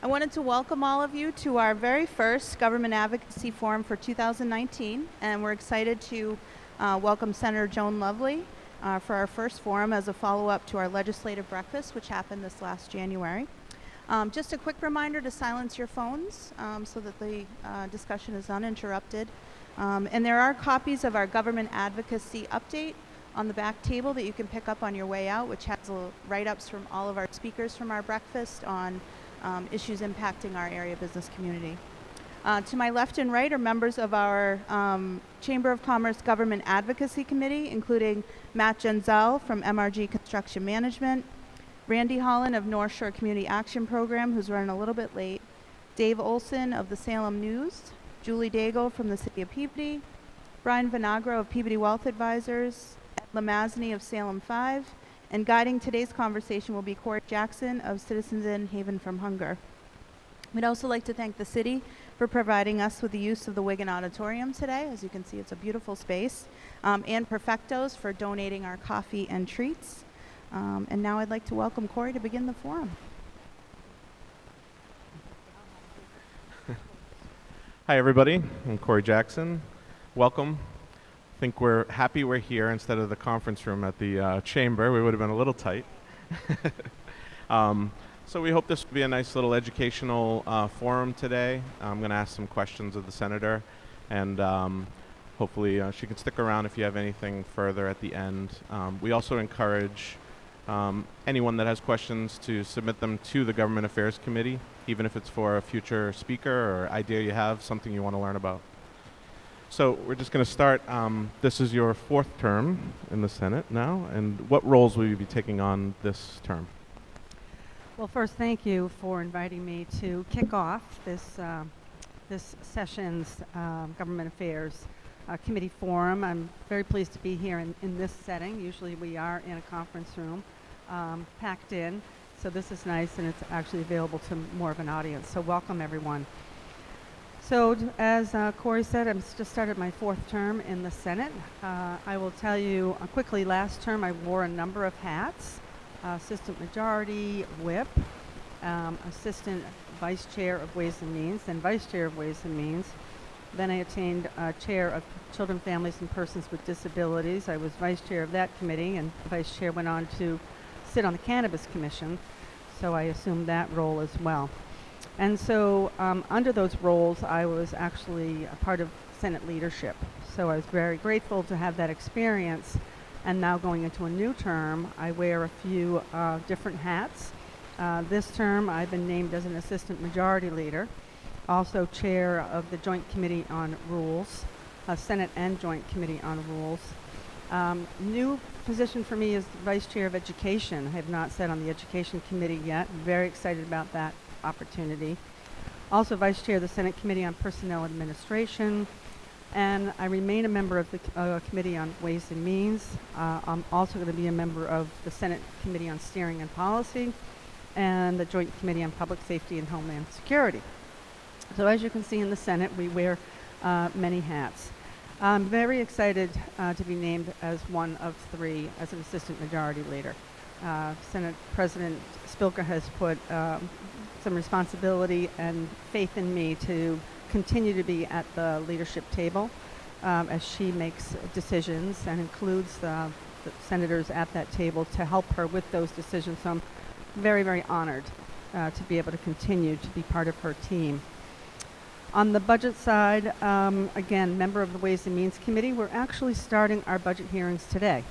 I wanted to welcome all of you to our very first Government Advocacy Forum for 2019, and we're excited to welcome Senator Joan Lovely for our first forum as a follow-up to our legislative breakfast, which happened this last January. Just a quick reminder to silence your phones so that the discussion is uninterrupted. And there are copies of our Government Advocacy Update on the back table that you can pick up on your way out, which has write-ups from all of our speakers from our breakfast on issues impacting our area business community. To my left and right are members of our Chamber of Commerce Government Advocacy Committee, including Matt Genzel from MRG Construction Management, Randy Holland of North Shore Community Action Program, who's running a little bit late, Dave Olson of the Salem News, Julie Daigle from the City of Peabody, Brian Vinagro of Peabody Wealth Advisors, Ed Lamazny of Salem 5, and guiding today's conversation will be Corey Jackson of Citizens in Haven from Hunger. We'd also like to thank the city for providing us with the use of the Wiggin Auditorium today. As you can see, it's a beautiful space, and Perfectos for donating our coffee and treats. And now I'd like to welcome Corey to begin the forum. Hi, everybody. I'm Corey Jackson. Welcome. I think we're happy we're here instead of the conference room at the chamber. We would have been a little tight. So we hope this will be a nice little educational forum today. I'm going to ask some questions of the senator, and hopefully she can stick around if you have anything further at the end. We also encourage anyone that has questions to submit them to the Government Affairs Committee, even if it's for a future speaker or idea you have, something you want to learn about. So we're just going to start. This is your fourth term in the Senate now, and what roles will you be taking on this term? Well, first, thank you for inviting me to kick off this session's Government Affairs Committee Forum. I'm very pleased to be here in this setting. Usually we are in a conference room, packed in, so this is nice, and it's actually available to more of an audience. So welcome, everyone. So as Corey said, I've just started my fourth term in the Senate. I will tell you quickly, last term I wore a number of hats: Assistant Majority Whip, Assistant Vice Chair of Ways and Means, then Vice Chair of Ways and Means. Then I attained Chair of Children, Families, and Persons with Disabilities. I was Vice Chair of that committee, and Vice Chair went on to sit on the Cannabis Commission, so I assumed that role as well. And so under those roles, I was actually a part of Senate leadership. So I was very grateful to have that experience. And now going into a new term, I wear a few different hats. This term, I've been named as an Assistant Majority Leader, also Chair of the Joint Committee on Rules, Senate and Joint Committee on Rules. New position for me is Vice Chair of Education. I have not sat on the Education Committee yet. I'm very excited about that opportunity. Also Vice Chair of the Senate Committee on Personnel Administration, and I remain a member of the Committee on Ways and Means. I'm also going to be a member of the Senate Committee on Steering and Policy and the Joint Committee on Public Safety and Homeland Security. So as you can see in the Senate, we wear many hats. I'm very excited to be named as one of three as an Assistant Majority Leader. Senate President Spilka has put some responsibility and faith in me to continue to be at the leadership table as she makes decisions and includes the senators at that table to help her with those decisions. So I'm very, very honored to be able to continue to be part of her team. On the budget side, again, member of the Ways and Means Committee, we're actually starting our budget hearings today.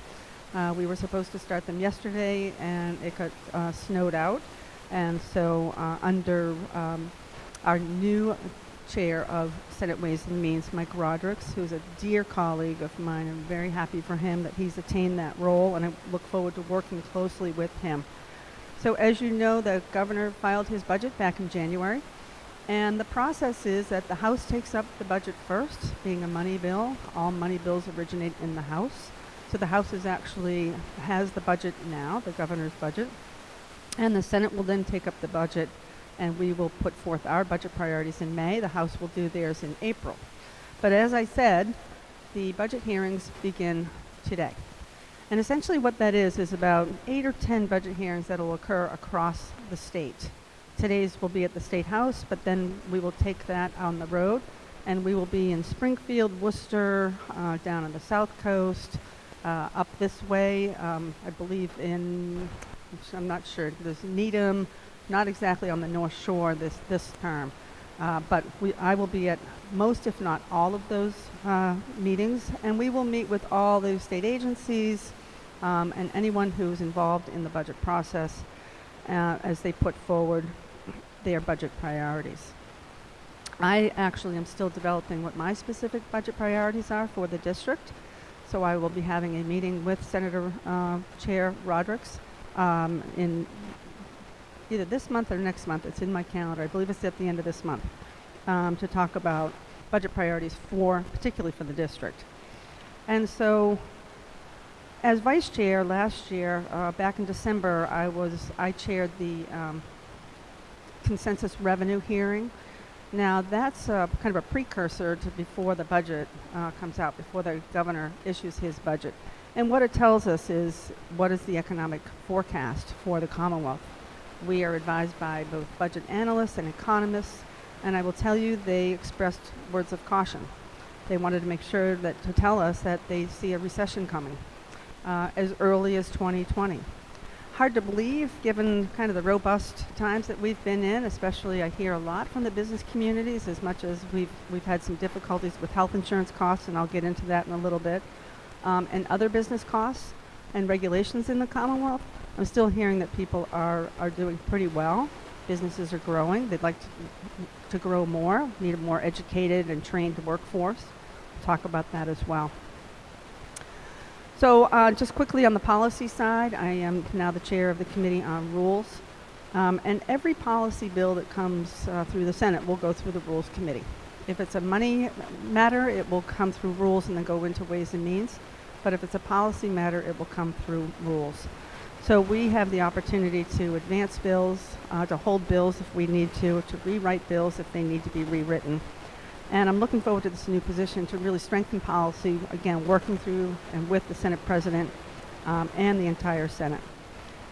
We were supposed to start them yesterday, and it got snowed out. And so under our new Chair of Senate Ways and Means, Mike Rodrigues, who's a dear colleague of mine, I'm very happy for him that he's attained that role, and I look forward to working closely with him. So as you know, the governor filed his budget back in January. And the process is that the House takes up the budget first, being a money bill. All money bills originate in the House. So the House has the budget now, the governor's budget. And the Senate will then take up the budget, and we will put forth our budget priorities in May. The House will do theirs in April. But as I said, the budget hearings begin today. And essentially what that is about 8 or 10 budget hearings that will occur across the state. Today's will be at the State House, but then we will take that on the road, and we will be in Springfield, Worcester, down on the South Coast, up this way, I believe in, I'm not sure, there's Needham, not exactly on the North Shore this term, but I will be at most, if not all, of those meetings, and we will meet with all the state agencies and anyone who's involved in the budget process as they put forward their budget priorities. I actually am still developing what my specific budget priorities are for the district, so I will be having a meeting with Senator Chair Rodericks in either this month or next month. It's in my calendar. I believe it's at the end of this month to talk about budget priorities particularly for the district. And so as vice chair last year, back in December, I chaired the consensus revenue hearing. Now that's kind of a precursor to before the budget comes out, before the governor issues his budget. And what it tells us is what is the economic forecast for the Commonwealth. We are advised by both budget analysts and economists, and I will tell you they expressed words of caution. They wanted to make sure to tell us that they see a recession coming as early as 2020. Hard to believe given kind of the robust times that we've been in, especially I hear a lot from the business communities, as much as we've had some difficulties with health insurance costs, and I'll get into that in a little bit, and other business costs and regulations in the Commonwealth. I'm still hearing that people are doing pretty well. Businesses are growing. They'd like to grow more, need a more educated and trained workforce. We'll talk about that as well. So just quickly on the policy side, I am now the chair of the Committee on Rules. And every policy bill that comes through the Senate will go through the Rules Committee. If it's a money matter, it will come through Rules and then go into Ways and Means. But if it's a policy matter, it will come through Rules. So we have the opportunity to advance bills, to hold bills if we need to rewrite bills if they need to be rewritten. And I'm looking forward to this new position to really strengthen policy, again, working through and with the Senate President and the entire Senate.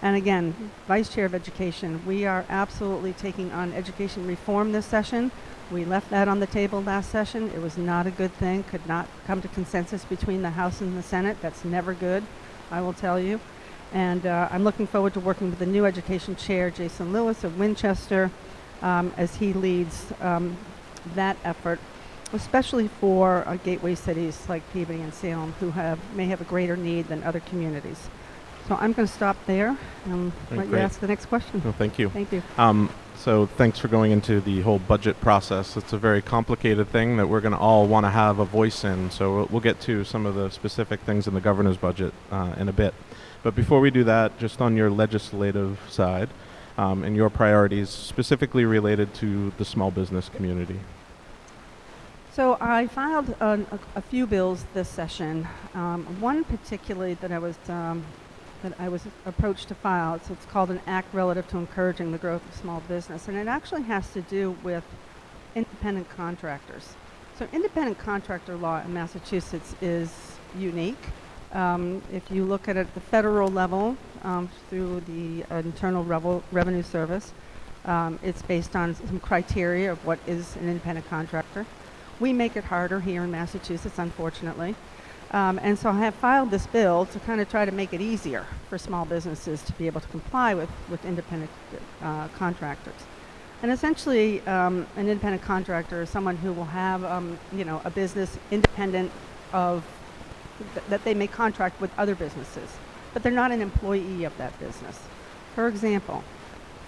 And again, Vice Chair of Education, we are absolutely taking on education reform this session. We left that on the table last session. It was not a good thing, could not come to consensus between the House and the Senate. That's never good, I will tell you. And I'm looking forward to working with the new Education Chair, Jason Lewis of Winchester, as he leads that effort, especially for gateway cities like Peabody and Salem, who may have a greater need than other communities. So I'm going to stop there and let you ask the next question. No, thank you. Thank you. So thanks for going into the whole budget process. It's a very complicated thing that we're going to all want to have a voice in. So we'll get to some of the specific things in the governor's budget in a bit. But before we do that, just on your legislative side and your priorities specifically related to the small business community. So I filed a few bills this session. One particularly that I was approached to file. So it's called an act relative to encouraging the growth of small business, and it actually has to do with independent contractors. So independent contractor law in Massachusetts is unique. If you look at it at the federal level through the Internal Revenue Service, it's based on some criteria of what is an independent contractor. We make it harder here in Massachusetts, unfortunately. And so I have filed this bill to kind of try to make it easier for small businesses to be able to comply with independent contractors. And essentially, an independent contractor is someone who will have, a business independent of that they may contract with other businesses, but they're not an employee of that business. For example,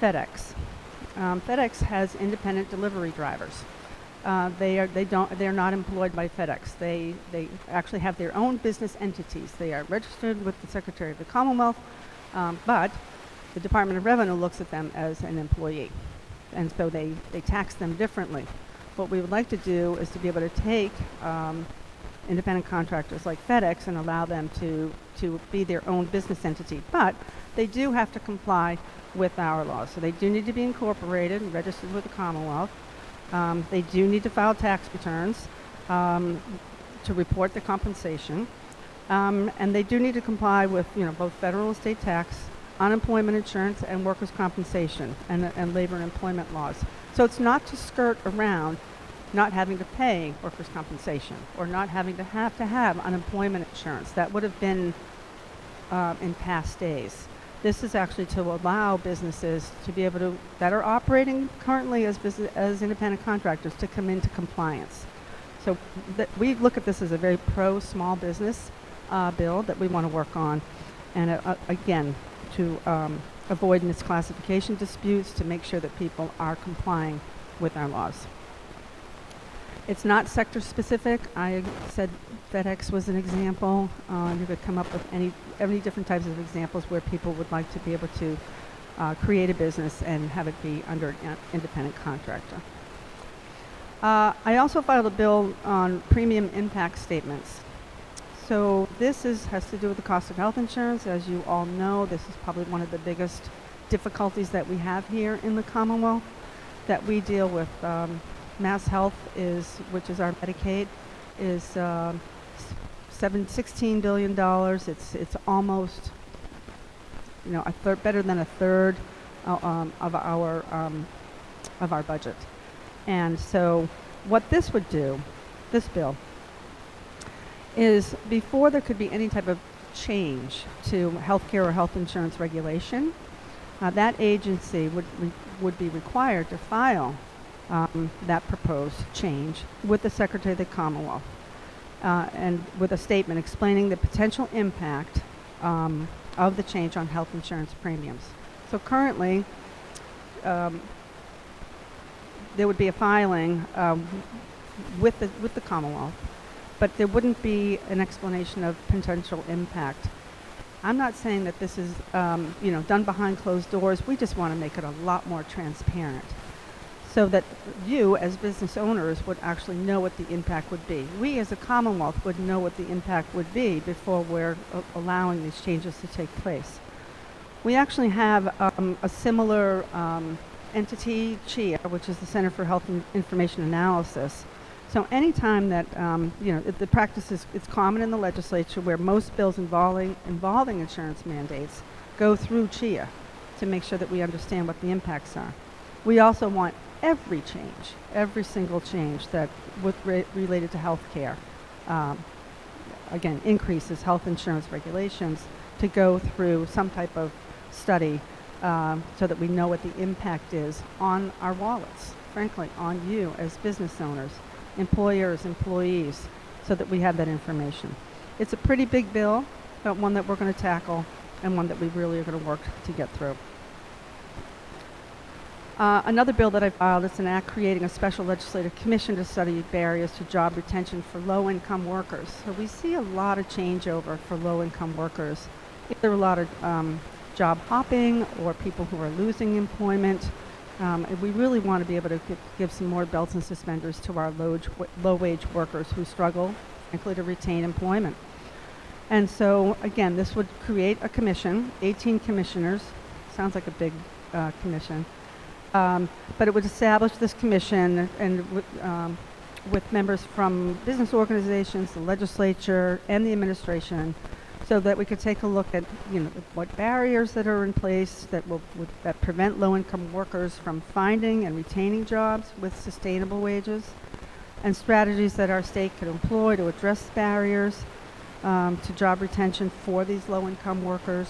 FedEx. FedEx has independent delivery drivers. They're not employed by FedEx. They actually have their own business entities. They are registered with the Secretary of the Commonwealth, but the Department of Revenue looks at them as an employee, and so they tax them differently. What we would like to do is to be able to take independent contractors like FedEx and allow them to be their own business entity, but they do have to comply with our laws. So they do need to be incorporated and registered with the Commonwealth. They do need to file tax returns to report the compensation, and they do need to comply with both federal and state tax unemployment insurance and workers' compensation and labor and employment laws. So it's not to skirt around not having to pay workers' compensation or not having to have unemployment insurance. That would have been in past days. This is actually to allow businesses to be able to, that are operating currently as independent contractors, to come into compliance. So we look at this as a very pro-small business bill that we want to work on. And again, to avoid misclassification disputes, to make sure that people are complying with our laws. It's not sector specific. I said FedEx was an example. You could come up with any different types of examples where people would like to be able to create a business and have it be under an independent contractor. I also filed a bill on premium impact statements. So this has to do with the cost of health insurance. As you all know, this is probably one of the biggest difficulties that we have here in the Commonwealth that we deal with. Mass Health which is our Medicaid, is $16 billion. It's almost, better than a third of our budget. And so what this would do, this bill, is before there could be any type of change to healthcare or health insurance regulation, that agency would be required to file that proposed change with the Secretary of the Commonwealth and with a statement explaining the potential impact of the change on health insurance premiums. So currently, there would be a filing with the Commonwealth, but there wouldn't be an explanation of potential impact. I'm not saying that this is done behind closed doors. We just want to make it a lot more transparent, so that you as business owners would actually know what the impact would be. We as a Commonwealth would know what the impact would be before we're allowing these changes to take place. We actually have a similar entity, CHIA, which is the Center for Health Information Analysis. So anytime that, the practice it's common in the legislature where most bills involving insurance mandates go through CHIA to make sure that we understand what the impacts are. We also want every single change that related to health care, again, increases health insurance regulations, to go through some type of study so that we know what the impact is on our wallets, frankly, on you as business owners, employers, employees, so that we have that information. It's a pretty big bill, but one that we're going to tackle and one that we really are going to work to get through. Another bill that I filed is an act creating a special legislative commission to study barriers to job retention for low-income workers. So we see a lot of changeover for low-income workers. Either a lot of job hopping or people who are losing employment. And we really want to be able to give some more belts and suspenders to our low-wage workers who struggle, frankly, to retain employment. And so, again, this would create a commission, 18 commissioners. Sounds like a big commission. But it would establish this commission and with members from business organizations, the legislature, and the administration, so that we could take a look at what barriers that are in place that prevent low-income workers from finding and retaining jobs with sustainable wages, and strategies that our state could employ to address barriers to job retention for these low-income workers.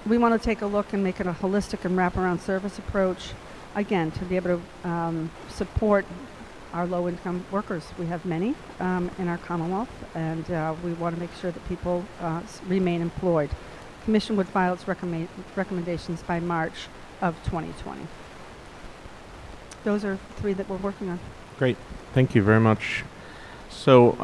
We want to take a look and make it a holistic and wraparound service approach, again, to be able to support our low-income workers. We have many in our Commonwealth, and we want to make sure that people remain employed. The Commission would file its recommendations by March of 2020. Those are three that we're working on. Great. Thank you very much. So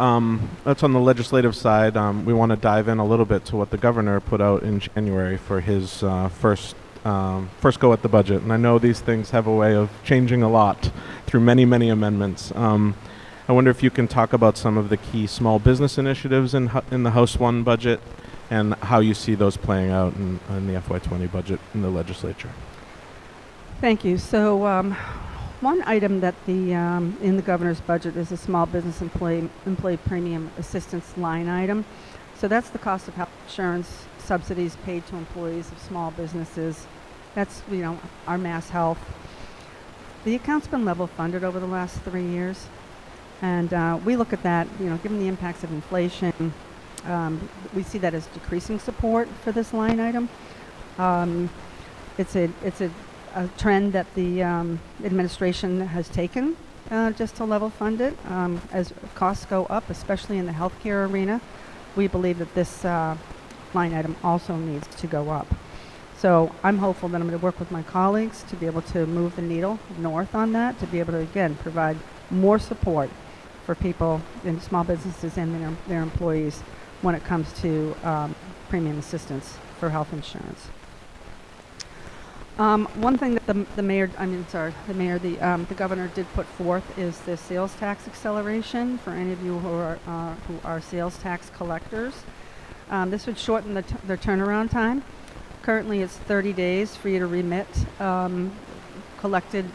that's on the legislative side. We want to dive in a little bit to what the governor put out in January for his first go at the budget. And I know these things have a way of changing a lot through many, many amendments. I wonder if you can talk about some of the key small business initiatives in the House 1 budget and how you see those playing out in the FY20 budget in the legislature. Thank you. So one item that in the governor's budget is a small business employee premium assistance line item. So that's the cost of health insurance subsidies paid to employees of small businesses. That's, our mass health. The account's been level funded over the last 3 years. And we look at that, given the impacts of inflation, we see that as decreasing support for this line item. It's a trend that the administration has taken just to level fund it. As costs go up, especially in the healthcare arena, we believe that this line item also needs to go up. So I'm hopeful that I'm going to work with my colleagues to be able to move the needle north on that, to be able to, again, provide more support for people in small businesses and their employees when it comes to premium assistance for health insurance. One thing that the governor did put forth is the sales tax acceleration for any of you who are sales tax collectors. This would shorten the turnaround time. Currently, it's 30 days for you to remit collected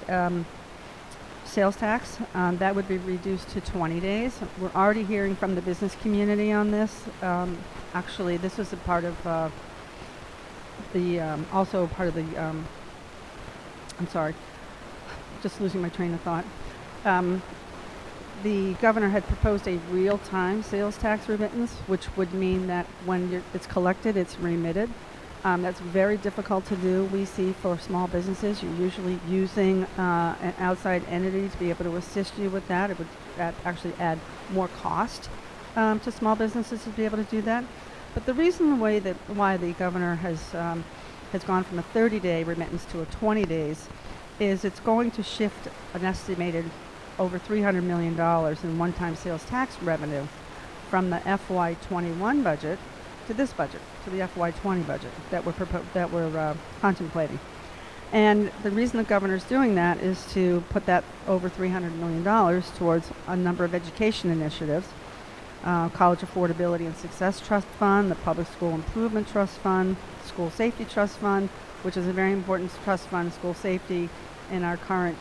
sales tax. That would be reduced to 20 days. We're already hearing from the business community on this. Actually, this was a part of I'm sorry, just losing my train of thought. The governor had proposed a real-time sales tax remittance, which would mean that when it's collected, it's remitted. That's very difficult to do. We see for small businesses, you're usually using an outside entity to be able to assist you with that. It would actually add more cost to small businesses to be able to do that. But the reason why the governor has gone from a 30-day remittance to a 20 days is it's going to shift an estimated over $300 million in one-time sales tax revenue from the FY21 budget to this budget, to the FY20 budget that we're contemplating. And the reason the governor's doing that is to put that over $300 million towards a number of education initiatives. College Affordability and Success Trust Fund, the Public School Improvement Trust Fund, School Safety Trust Fund, which is a very important trust fund, school safety, in our current,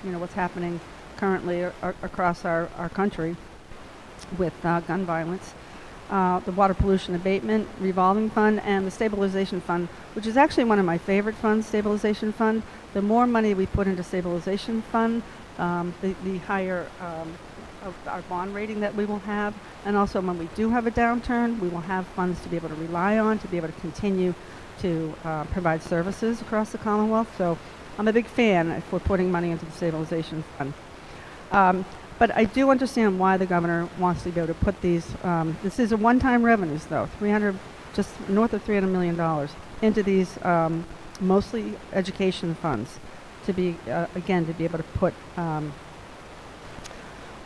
what's happening currently across our country with gun violence. The Water Pollution Abatement Revolving Fund, and the Stabilization Fund, which is actually one of my favorite funds, Stabilization Fund. The more money we put into Stabilization Fund, the higher of our bond rating that we will have, and also when we do have a downturn, we will have funds to be able to rely on, to be able to continue to provide services across the Commonwealth. So I'm a big fan if we're putting money into the Stabilization Fund. But I do understand why the governor wants to be able to put these, this is a one-time revenues though, just north of $300 million into these mostly education funds to be, again, to be able to put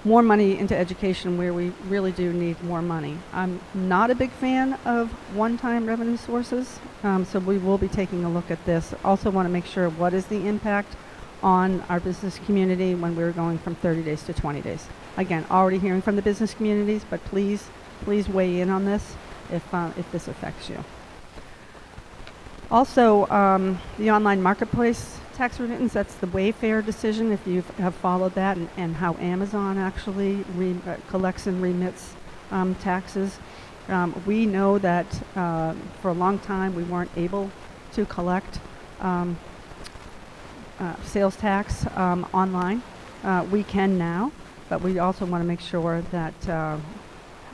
more money into education where we really do need more money. I'm not a big fan of one-time revenue sources, so we will be taking a look at this. Also want to make sure what is the impact on our business community when we're going from 30 days to 20 days. Again, already hearing from the business communities, but please weigh in on this if this affects you. Also, the online marketplace tax remittance, that's the Wayfair decision, if you have followed that, and how Amazon actually collects and remits taxes. We know that for a long time we weren't able to collect sales tax online. We can now, but we also want to make sure that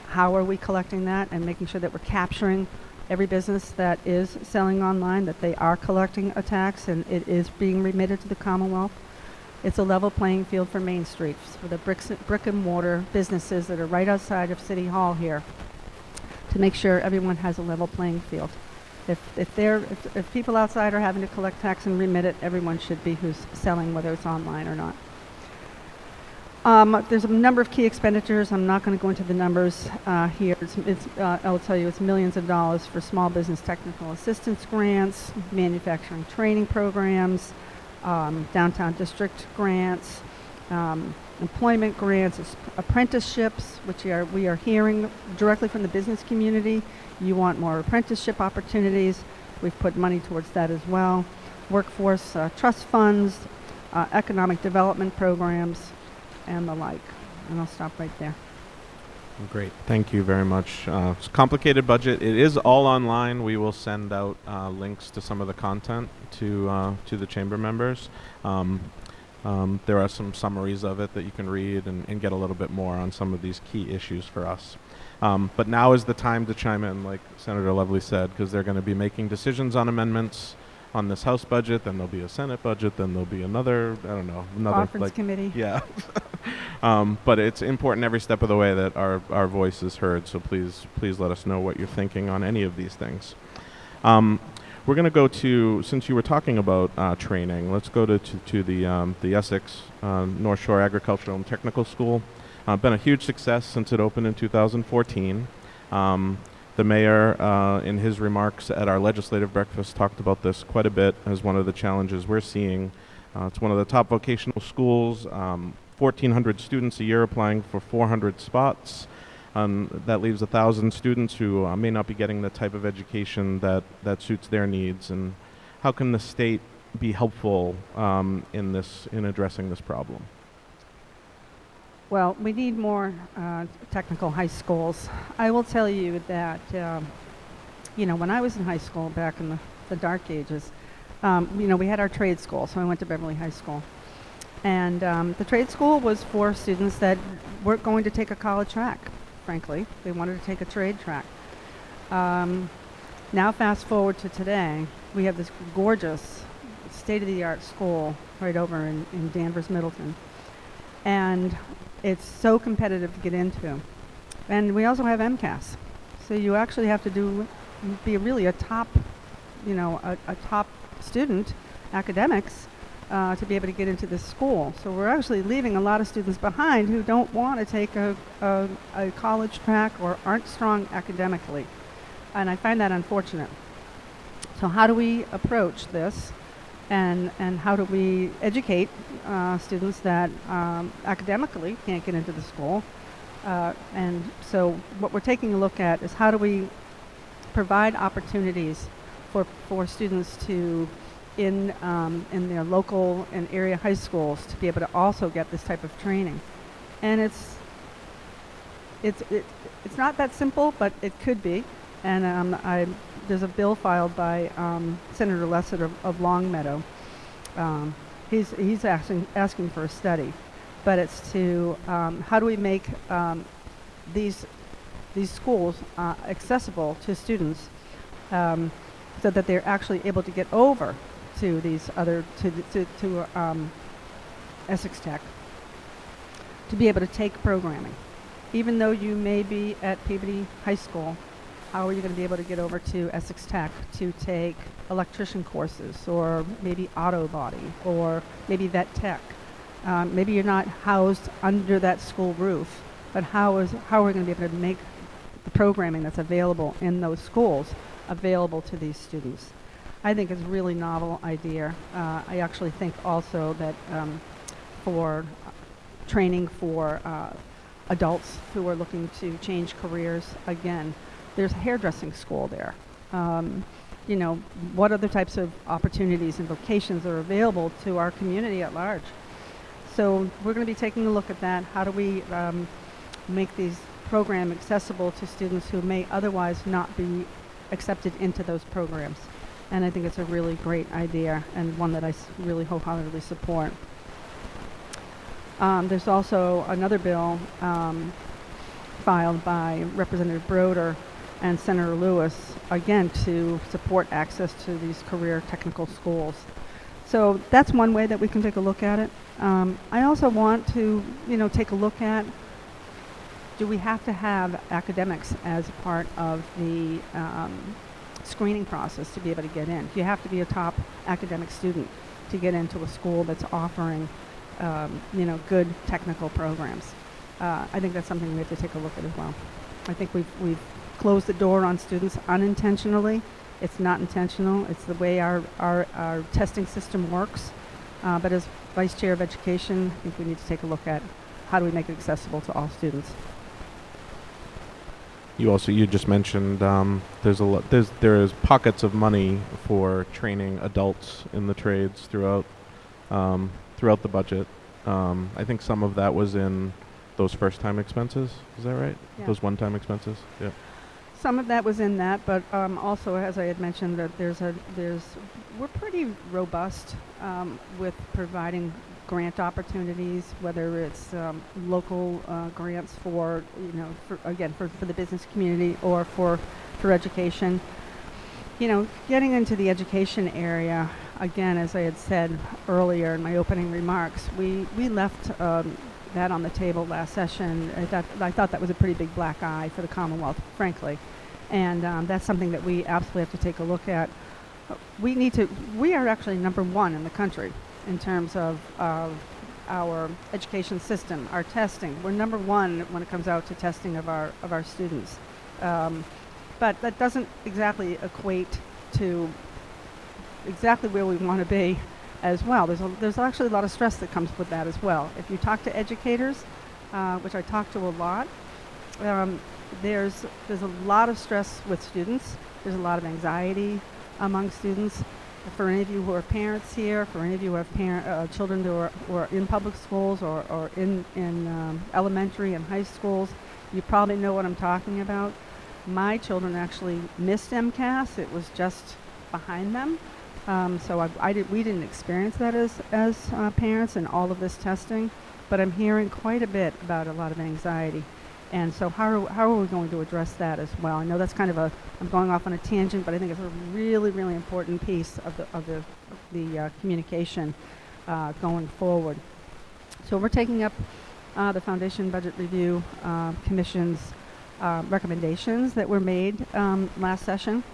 how are we collecting that and making sure that we're capturing every business that is selling online, that they are collecting a tax and it is being remitted to the Commonwealth. It's a level playing field for Main Street, for the brick and mortar businesses that are right outside of City Hall here, to make sure everyone has a level playing field. If people outside are having to collect tax and remit it, everyone should be who's selling, whether it's online or not. There's a number of key expenditures. I'm not going to go into the numbers here. I'll tell you, it's millions of dollars for small business technical assistance grants, manufacturing training programs, downtown district grants, employment grants, apprenticeships, which we are hearing directly from the business community. You want more apprenticeship opportunities. We've put money towards that as well. Workforce trust funds, economic development programs, and the like. And I'll stop right there. Great, thank you very much. It's a complicated budget. It is all online. We will send out links to some of the content to the chamber members. There are some summaries of it that you can read and get a little bit more on some of these key issues for us. But now is the time to chime in, like Senator Lovely said, because they're going to be making decisions on amendments on this House budget, then there'll be a Senate budget, then there'll be another, I don't know, another Conference committee. yeah. But it's important every step of the way that our voice is heard, so please let us know what you're thinking on any of these things. We're going to go to, since you were talking about training, let's go to the Essex North Shore Agricultural and Technical School. Been a huge success since it opened in 2014. The mayor, in his remarks at our legislative breakfast, talked about this quite a bit as one of the challenges we're seeing. It's one of the top vocational schools, 1,400 students a year applying for 400 spots. That leaves 1,000 students who may not be getting the type of education that suits their needs. And how can the state be helpful in addressing this problem? Well, we need more technical high schools. I will tell you that, when I was in high school back in the dark ages, we had our trade school, so I went to Beverly High School. And the trade school was for students that weren't going to take a college track, frankly. They wanted to take a trade track. Now fast forward to today, we have this gorgeous state-of-the-art school right over in Danvers, Middleton. And it's so competitive to get into. And we also have MCAS. So you actually have to be really a top, a top student, academics, to be able to get into this school. So we're actually leaving a lot of students behind who don't want to take a college track or aren't strong academically. And I find that unfortunate. So how do we approach this? And how do we educate students that academically can't get into the school? And so what we're taking a look at is how do we provide opportunities for students to, in their local and area high schools, to be able to also get this type of training. And it's not that simple, but it could be. And there's a bill filed by Senator Lessett of Longmeadow. He's asking for a study, but it's to how do we make these schools accessible to students, so that they're actually able to get over to these other to Essex Tech, to be able to take programming, even though you may be at Peabody High School. How are you going to be able to get over to Essex Tech to take electrician courses, or maybe auto body, or maybe vet tech? Maybe you're not housed under that school roof, but how are we going to be able to make the programming that's available in those schools available to these students? I think it's a really novel idea. I actually think also that for training for adults who are looking to change careers, again, there's a hairdressing school there. What other types of opportunities and vocations are available to our community at large? So we're going to be taking a look at that. How do we make these programs accessible to students who may otherwise not be accepted into those programs? And I think it's a really great idea, and one that I really wholeheartedly support. There's also another bill filed by Representative Broder and Senator Lewis, again, to support access to these career technical schools. So that's one way that we can take a look at it. I also want to, take a look at, do we have to have academics as a part of the screening process to be able to get in? Do you have to be a top academic student to get into a school that's offering, good technical programs? I think that's something we have to take a look at as well. I think we've closed the door on students unintentionally. It's not intentional. It's the way our testing system works. But as Vice Chair of Education, I think we need to take a look at how do we make it accessible to all students. You just mentioned there is pockets of money for training adults in the trades throughout the budget. I think some of that was in those first-time expenses. Is that right? Yeah. Those one-time expenses? Yeah. Some of that was in that, but also, as I had mentioned, that we're pretty robust with providing grant opportunities, whether it's local grants for, for the business community or for education. Getting into the education area, again, as I had said earlier in my opening remarks, we left that on the table last session. I thought that was a pretty big black eye for the Commonwealth, frankly. And that's something that we absolutely have to take a look at. We are actually number one in the country in terms of our education system, our testing. We're number one when it comes out to testing of our students. But that doesn't exactly equate to exactly where we want to be as well. There's actually a lot of stress that comes with that as well. If you talk to educators, which I talk to a lot, there's a lot of stress with students. There's a lot of anxiety among students. For any of you who are parents here, for any of you who have children who are in public schools or in elementary and high schools, you probably know what I'm talking about. My children actually missed MCAS. It was just behind them. So we didn't experience that as parents and all of this testing, but I'm hearing quite a bit about a lot of anxiety. And so how are we going to address that as well? I know that's kind of I'm going off on a tangent, but I think it's a really, really important piece of the communication going forward. So we're taking up the Foundation Budget Review Commission's recommendations that were made last session,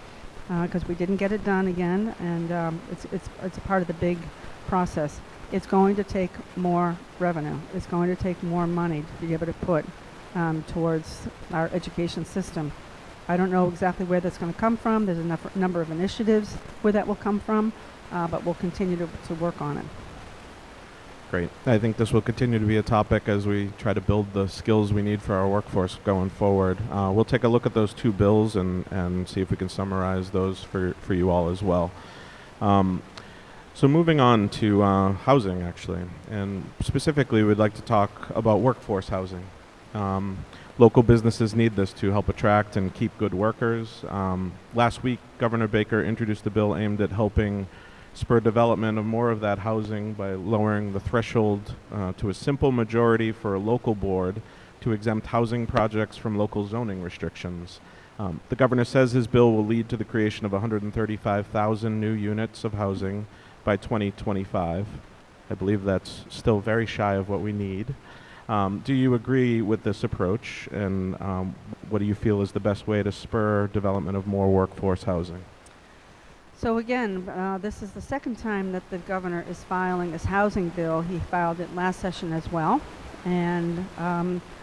because we didn't get it done again, and it's a part of the big process. It's going to take more revenue. It's going to take more money to be able to put towards our education system. I don't know exactly where that's going to come from. There's a number of initiatives where that will come from, but we'll continue to work on it. Great. I think this will continue to be a topic as we try to build the skills we need for our workforce going forward. We'll take a look at those two bills and see if we can summarize those for you all as well. So moving on to housing, actually, and specifically we'd like to talk about workforce housing. Local businesses need this to help attract and keep good workers. Last week, Governor Baker introduced a bill aimed at helping spur development of more of that housing by lowering the threshold to a simple majority for a local board to exempt housing projects from local zoning restrictions. The governor says his bill will lead to the creation of 135,000 new units of housing by 2025. I believe that's still very shy of what we need. Do you agree with this approach, and what do you feel is the best way to spur development of more workforce housing? So again, this is the second time that the governor is filing this housing bill. He filed it last session as well, and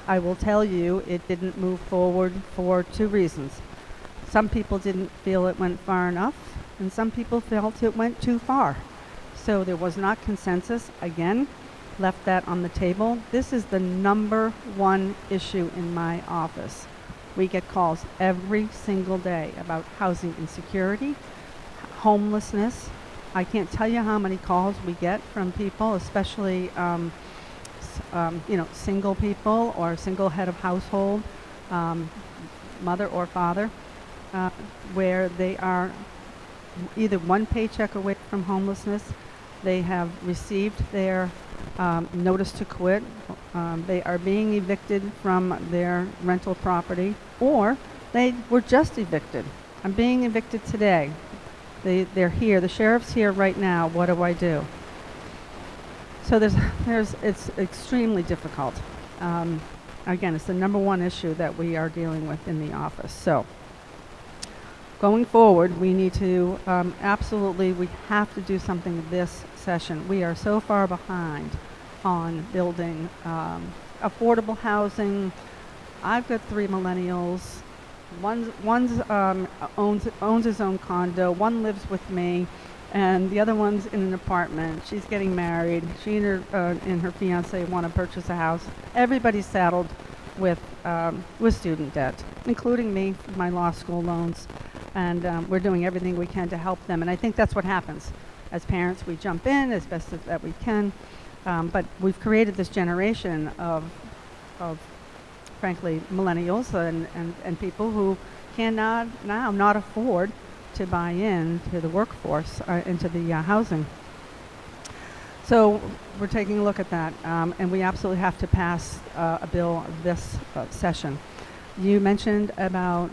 I will tell you it didn't move forward for two reasons. Some people didn't feel it went far enough, and some people felt it went too far. So there was not consensus. Again, left that on the table. This is the number one issue in my office. We get calls every single day about housing insecurity, homelessness. I can't tell you how many calls we get from people, especially single people or single head of household, mother or father, where they are either one paycheck away from homelessness. They have received their notice to quit. They are being evicted from their rental property, or they were just evicted. I'm being evicted today. They're here. The sheriff's here right now. What do I do? So it's extremely difficult. Again, it's the number one issue that we are dealing with in the office. So going forward, we need to we have to do something this session. We are so far behind on building affordable housing. I've got 3 millennials. One owns his own condo. One lives with me, and the other one's in an apartment. She's getting married. She and her fiance want to purchase a house. Everybody's saddled with student debt, including me, my law school loans, and we're doing everything we can to help them. And I think that's what happens. As parents, we jump in as best as that we can, but we've created this generation of frankly, millennials and people who cannot now not afford to buy in to the workforce, into the housing. So we're taking a look at that, and we absolutely have to pass a bill this session. You mentioned about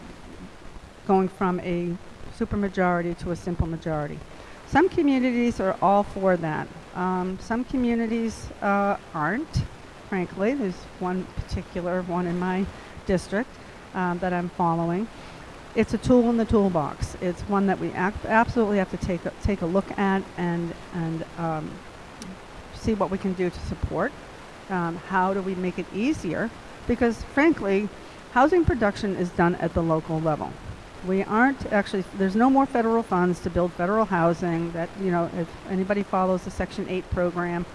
going from a supermajority to a simple majority. Some communities are all for that. Some communities aren't, frankly. There's one particular one in my district that I'm following. It's a tool in the toolbox. It's one that we absolutely have to take a look at and see what we can do to support. How do we make it easier? Because frankly, housing production is done at the local level. We aren't actually, there's no more federal funds to build federal housing. That, you know, if anybody follows the Section 8 program,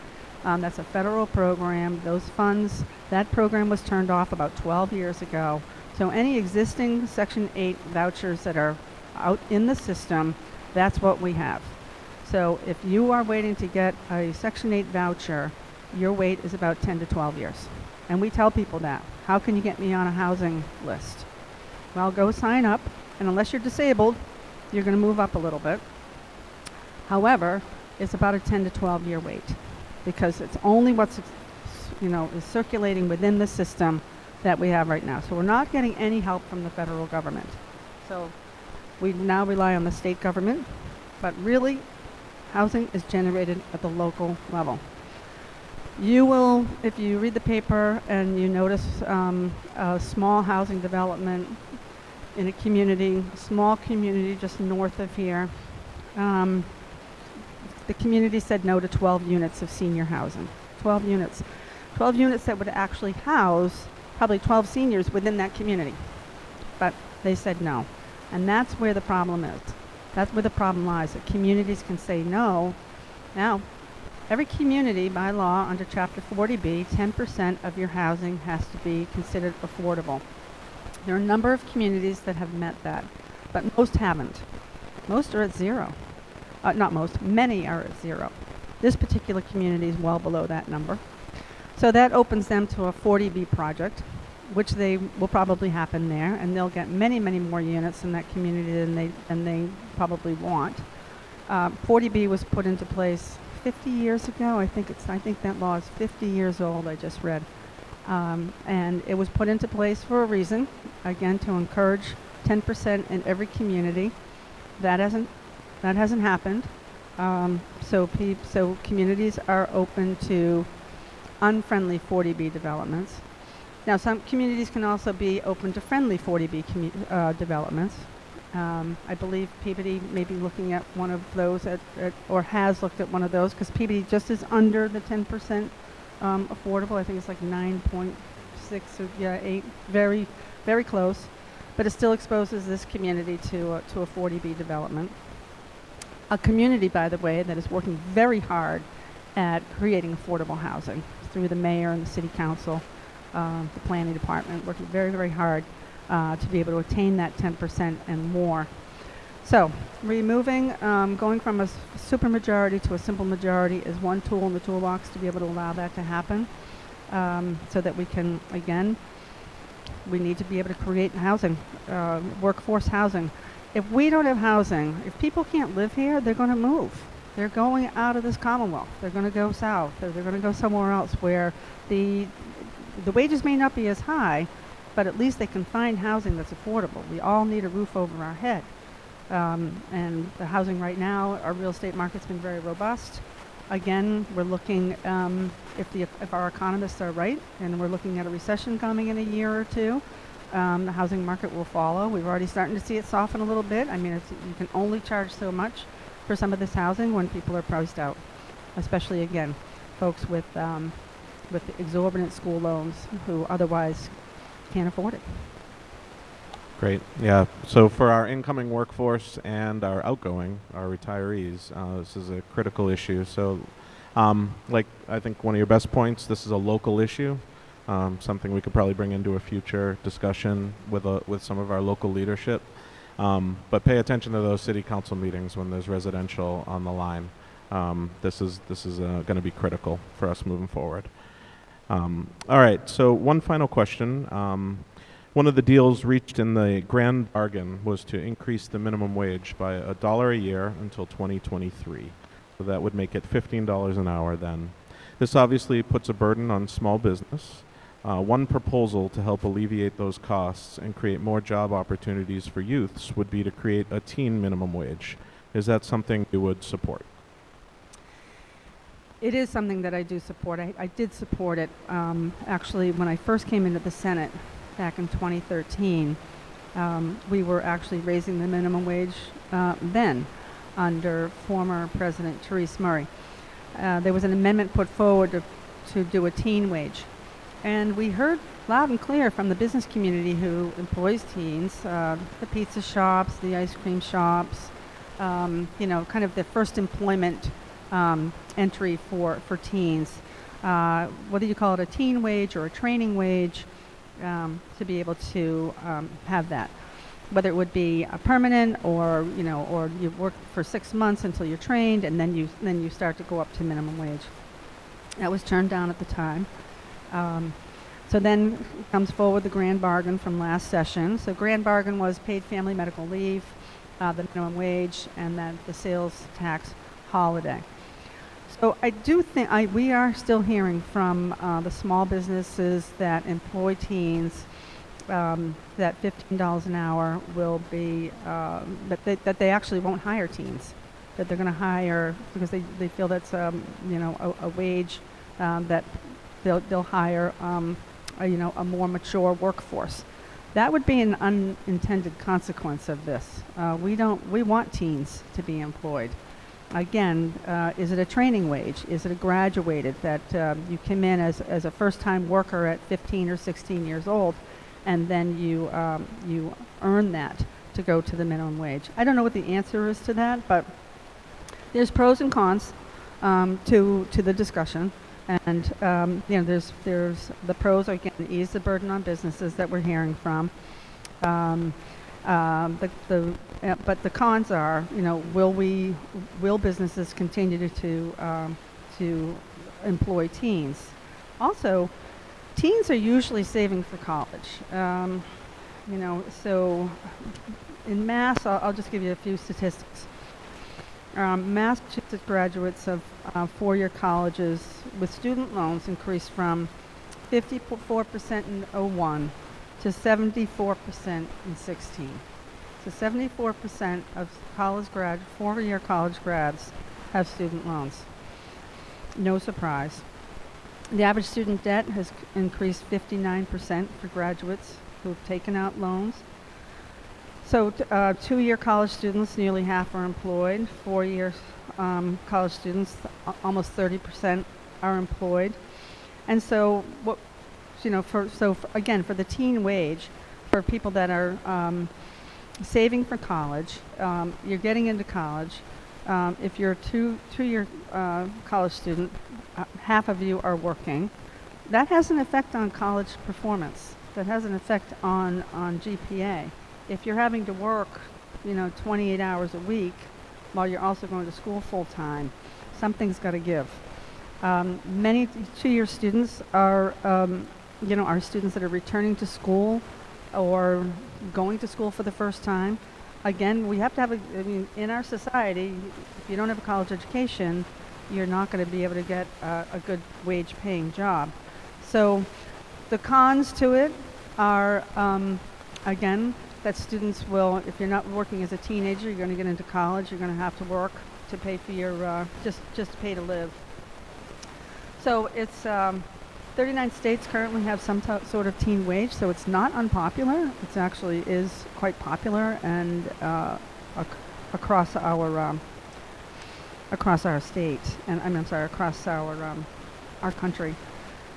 that's a federal program. Those funds, that program was turned off about 12 years ago. So any existing Section 8 vouchers that are out in the system, that's what we have. So if you are waiting to get a Section 8 voucher, your wait is about 10 to 12 years. And we tell people that. How can you get me on a housing list? Well, go sign up, and unless you're disabled, you're going to move up a little bit. However, it's about a 10 to 12 year wait, because it's only what's, you know, is circulating within the system that we have right now. So we're not getting any help from the federal government. So we now rely on the state government, but really, housing is generated at the local level. You will, if you read the paper and you notice a small housing development in a community, small community just north of here, the community said no to 12 units of senior housing. 12 units. 12 units that would actually house probably 12 seniors within that community. But they said no. And that's where the problem is. That's where the problem lies, that communities can say no. Now, every community by law under Chapter 40B, 10% of your housing has to be considered affordable. There are a number of communities that have met that, but most haven't. Most are at zero. Not most, many are at zero. This particular community is well below that number. So that opens them to a 40B project, which they will probably happen there, and they'll get many, many more units in that community than they probably want. 40B was put into place 50 years ago. I think that law is 50 years old, I just read. And it was put into place for a reason, again, to encourage 10% in every community. That hasn't happened. So communities are open to unfriendly 40B developments. Now, some communities can also be open to friendly 40B developments. I believe Peabody may be looking at one of those, or has looked at one of those, because Peabody just is under the 10% affordable. I think it's like 9.6 or 8, very, very close. But it still exposes this community to a 40B development. A community, by the way, that is working very hard at creating affordable housing through the mayor and the city council, the planning department, working very, very hard to be able to attain that 10% and more. So removing, going from a supermajority to a simple majority is one tool in the toolbox to be able to allow that to happen, so that we can, again, we need to be able to create housing, workforce housing. If we don't have housing, if people can't live here, they're going to move. They're going out of this Commonwealth. They're going to go south. They're going to go somewhere else where the wages may not be as high, but at least they can find housing that's affordable. We all need a roof over our head. And the housing right now, our real estate market's been very robust. Again, we're looking, if our economists are right, and we're looking at a recession coming in a year or two, the housing market will follow. We've already starting to see it soften a little bit. I mean, you can only charge so much for some of this housing when people are priced out, especially, again, folks with exorbitant school loans who otherwise can't afford it. Great. Yeah. So for our incoming workforce and our outgoing, our retirees, this is a critical issue. So, like I think one of your best points, this is a local issue, something we could probably bring into a future discussion with some of our local leadership. But pay attention to those city council meetings when there's residential on the line. This is going to be critical for us moving forward. All right, so one final question. One of the deals reached in the grand bargain was to increase the minimum wage by $1 a year until 2023. So that would make it $15 an hour then. This obviously puts a burden on small business. One proposal to help alleviate those costs and create more job opportunities for youths would be to create a teen minimum wage. Is that something you would support? It is something that I do support. I did support it actually when I first came into the Senate back in 2013. We were actually raising the minimum wage then under former President Therese Murray. There was an amendment put forward to do a teen wage. And we heard loud and clear from the business community who employs teens, the pizza shops, the ice cream shops, kind of the first employment entry for teens, whether you call it a teen wage or a training wage, to be able to have that. Whether it would be a permanent or you work for 6 months until you're trained and then you start to go up to minimum wage. That was turned down at the time. So then comes forward the grand bargain from last session. So grand bargain was paid family medical leave, the minimum wage, and then the sales tax holiday. So I do think we are still hearing from the small businesses that employ teens that $15 an hour will be, that they actually won't hire teens, that they're going to hire because they feel that's a wage that they'll hire a more mature workforce. That would be an unintended consequence of this. We want teens to be employed. Again, is it a training wage? Is it a graduated that you come in as a first-time worker at 15 or 16 years old, and then you earn that to go to the minimum wage? I don't know what the answer is to that, but there's pros and cons to the discussion. And there's the pros are, again, ease the burden on businesses that we're hearing from. But the cons are, will businesses continue to employ teens? Also, teens are usually saving for college. So in Mass, I'll just give you a few statistics. Massachusetts graduates of four-year colleges with student loans increased from 54% in 01 to 74% in 16. So 74% of four-year college grads have student loans. No surprise. The average student debt has increased 59% for graduates who've taken out loans. So two-year college students, nearly half are employed. Four-year college students, almost 30% are employed. And so again, for the teen wage, for people that are saving for college, you're getting into college. If you're a two-year college student, half of you are working. That has an effect on college performance. That has an effect on GPA. If you're having to work, 28 hours a week while you're also going to school full time, something's got to give. Many two-year students are students that are returning to school or going to school for the first time. Again, we have to have in our society, if you don't have a college education, you're not going to be able to get a good wage-paying job. So the cons to it are, again, that students will, if you're not working as a teenager, you're going to get into college, you're going to have to work to pay for your, just to pay to live. So it's 39 states currently have some sort of teen wage, so it's not unpopular. It actually is quite popular and across our state, and across our country.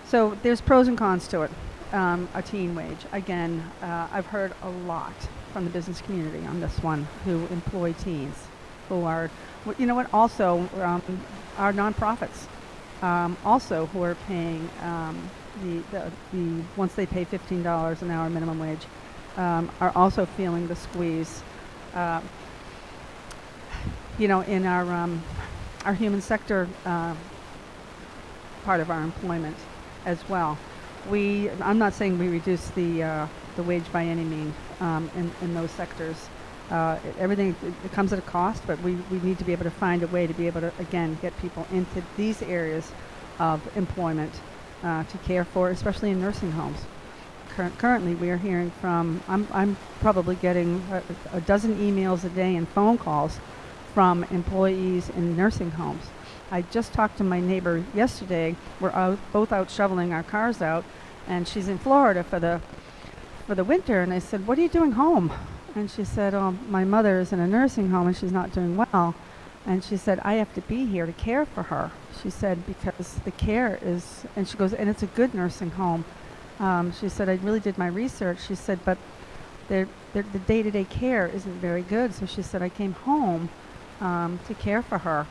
So there's pros and cons to it. A teen wage. Again, I've heard a lot from the business community on this one who employ teens, who are, also are nonprofits, also who are paying the once they pay $15 an hour minimum wage, are also feeling the squeeze. In our human sector part of our employment. as well. I'm not saying we reduce the wage by any means in those sectors. Everything it comes at a cost, but we need to be able to find a way to be able to, again, get people into these areas of employment to care for, especially in nursing homes. Currently, we are hearing from, I'm probably getting a dozen emails a day and phone calls from employees in nursing homes. I just talked to my neighbor yesterday. We're both out shoveling our cars out, and she's in Florida for the winter. And I said, "What are you doing home?" And she said, "Oh, my mother is in a nursing home and she's not doing well." And she said, "I have to be here to care for her." She said, "Because the care is," and she goes, "and it's a good nursing home." She said, "I really did my research." She said, "But the day-to-day care isn't very good." So she said, "I came home to care for her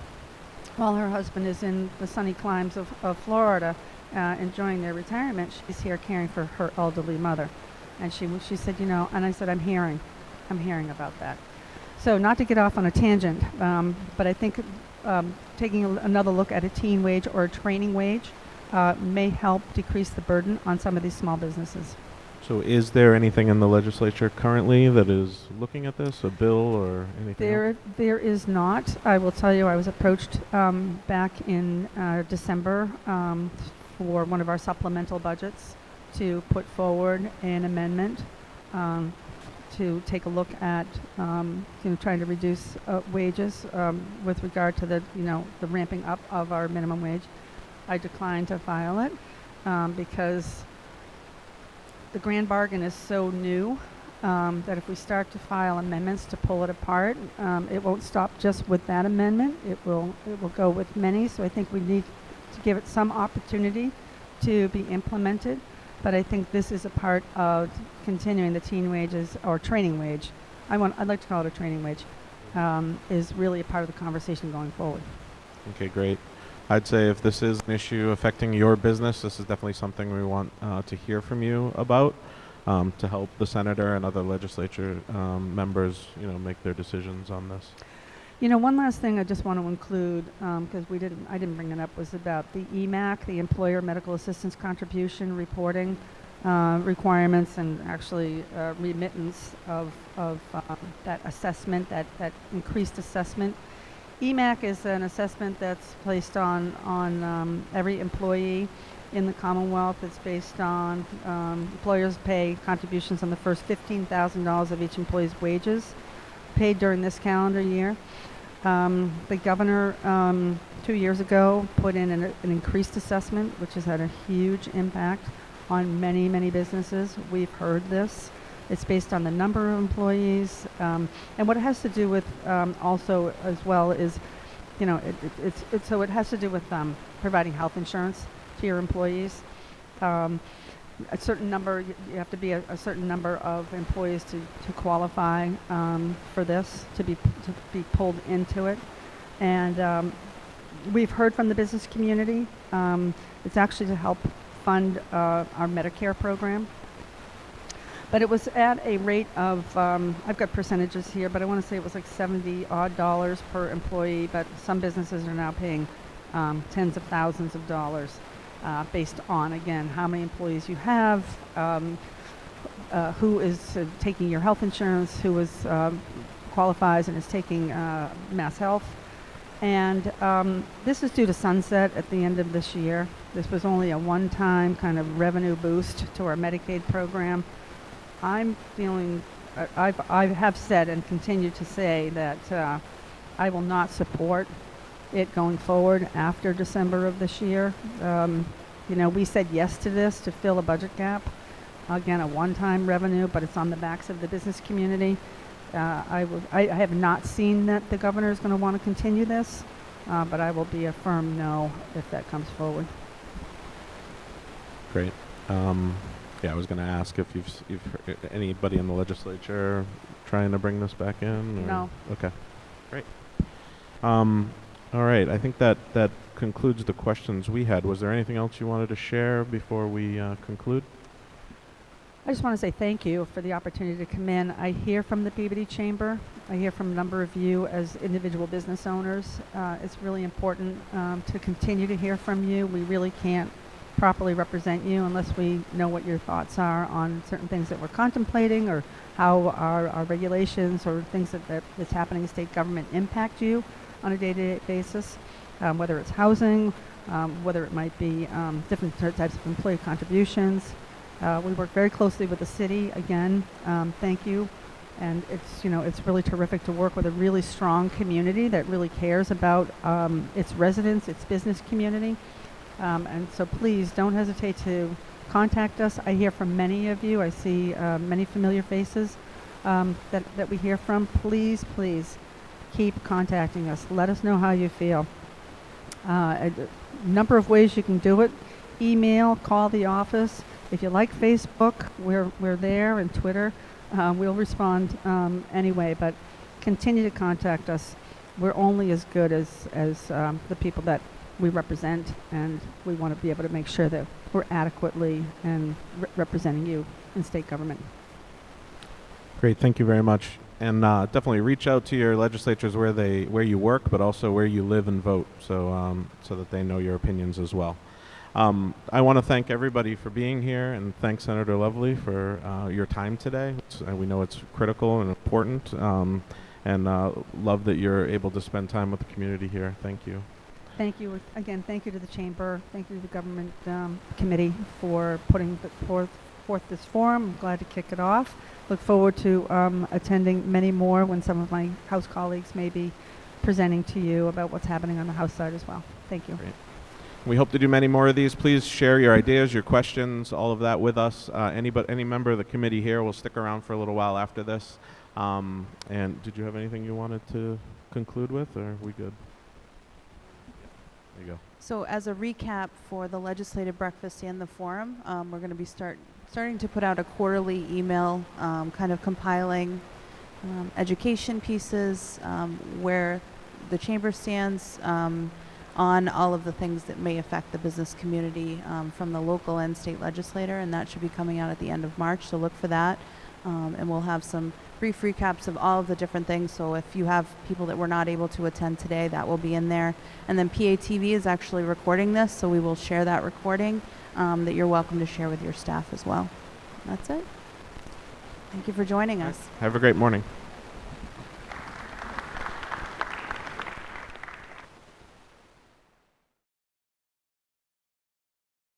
while her husband is in the sunny climes of Florida enjoying their retirement. She's here caring for her elderly mother." And she said, and I said, I'm hearing about that. So not to get off on a tangent, but I think taking another look at a teen wage or a training wage may help decrease the burden on some of these small businesses. So is there anything in the legislature currently that is looking at this, a bill or anything else? There is not. I will tell you, I was approached back in December for one of our supplemental budgets to put forward an amendment to take a look at trying to reduce wages with regard to the ramping up of our minimum wage. I declined to file it because the grand bargain is so new that if we start to file amendments to pull it apart, it won't stop just with that amendment. It will go with many. So I think we need to give it some opportunity to be implemented. But I think this is a part of continuing the teen wages or training wage. I'd like to call it a training wage. Is really a part of the conversation going forward. Okay, great. I'd say if this is an issue affecting your business, this is definitely something we want to hear from you about to help the senator and other legislature members, make their decisions on this. One last thing I just want to include, because I didn't bring it up, was about the EMAC, the Employer Medical Assistance Contribution reporting requirements and actually remittance of that assessment, that increased assessment. EMAC is an assessment that's placed on every employee in the Commonwealth. It's based on employers pay contributions on the first $15,000 of each employee's wages paid during this calendar year. The governor 2 years ago put in an increased assessment, which has had a huge impact on many, many businesses. We've heard this. It's based on the number of employees, and what it has to do with also as well is, so it has to do with providing health insurance to your employees. A certain number, you have to be a certain number of employees to qualify for this, to be pulled into it. And we've heard from the business community. It's actually to help fund our Medicare program. But it was at a rate of, I've got percentages here, but I want to say it was like $70 odd per employee, but some businesses are now paying tens of thousands of dollars. Based on, again, how many employees you have, who is taking your health insurance, who is qualifies and is taking Mass Health. And this is due to sunset at the end of this year. This was only a one-time kind of revenue boost to our Medicaid program. I'm feeling, I have said and continue to say that I will not support it going forward after December of this year. We said yes to this to fill a budget gap. Again, a one-time revenue, but it's on the backs of the business community. I have not seen that the governor is going to want to continue this, but I will be a firm no if that comes forward. Great. I was going to ask if you've heard anybody in the legislature trying to bring this back in? Or? No. Okay. Great. All right. I think that concludes the questions we had. Was there anything else you wanted to share before we conclude? I just want to say thank you for the opportunity to come in. I hear from the Peabody Chamber. I hear from a number of you as individual business owners. It's really important to continue to hear from you. We really can't properly represent you unless we know what your thoughts are on certain things that we're contemplating, or how our regulations or things that's happening in state government impact you on a day-to-day basis, whether it's housing, whether it might be different types of employee contributions. We work very closely with the city. Again, thank you. And it's really terrific to work with a really strong community that really cares about its residents, its business community. And so please don't hesitate to contact us. I hear from many of you. I see many familiar faces that we hear from. Please keep contacting us. Let us know how you feel. A number of ways you can do it: email, call the office. If you like Facebook, we're there, and Twitter. We'll respond anyway, but continue to contact us. We're only as good as the people that we represent, and we want to be able to make sure that we're adequately and representing you in state government. Great, thank you very much. And definitely reach out to your legislatures where you work, but also where you live and vote, so that they know your opinions as well. I want to thank everybody for being here, and thank Senator Lovely for your time today. We know it's critical and important, and love that you're able to spend time with the community here. Thank you. Thank you. Again, thank you to the Chamber. Thank you to the Government Committee for putting forth this forum. I'm glad to kick it off. Look forward to attending many more when some of my House colleagues may be presenting to you about what's happening on the House side as well. Thank you. Great. We hope to do many more of these. Please share your ideas, your questions, all of that with us. Any member of the committee here will stick around for a little while after this. And did you have anything you wanted to conclude with, or are we good? There you go. So as a recap for the legislative breakfast and the forum, we're going to be starting to put out a quarterly email, kind of compiling education pieces, where the chamber stands on all of the things that may affect the business community from the local and state legislator, and that should be coming out at the end of March, so look for that. And we'll have some brief recaps of all of the different things, so if you have people that were not able to attend today, that will be in there. And then PATV is actually recording this, so we will share that recording that you're welcome to share with your staff as well. That's it. Thank you for joining us. Have a great morning.